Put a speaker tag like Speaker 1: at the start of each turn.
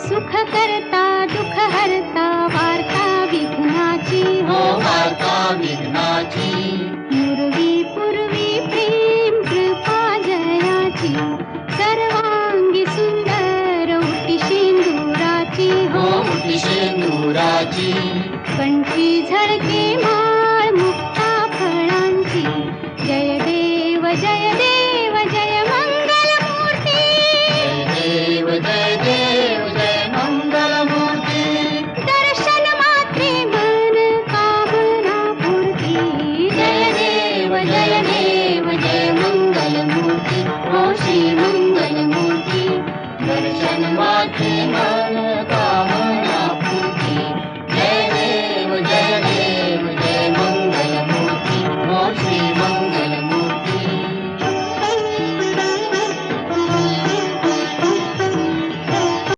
Speaker 1: सुख करता दुख हरता वार्ता विघ्नाची
Speaker 2: हो वार्ता विघ्नाची
Speaker 1: पूर्वी पूर्वी प्रेम कृपा जयाची सर्वांगी सुंदर उटी शेंदुराची
Speaker 2: हो उटी शेंदुराची
Speaker 1: कंठी झळके माळ मुक्ता फळांची जय देव जय देव जय मंगल मूर्ती
Speaker 2: जय देव जय मंगल मूर्ती
Speaker 1: दर्शन मात्रे मन कामना पूर्ती
Speaker 2: जय देव जय मंगल मूर्ती हो श्री मंगल मूर्ती दर्शन मात्रे मन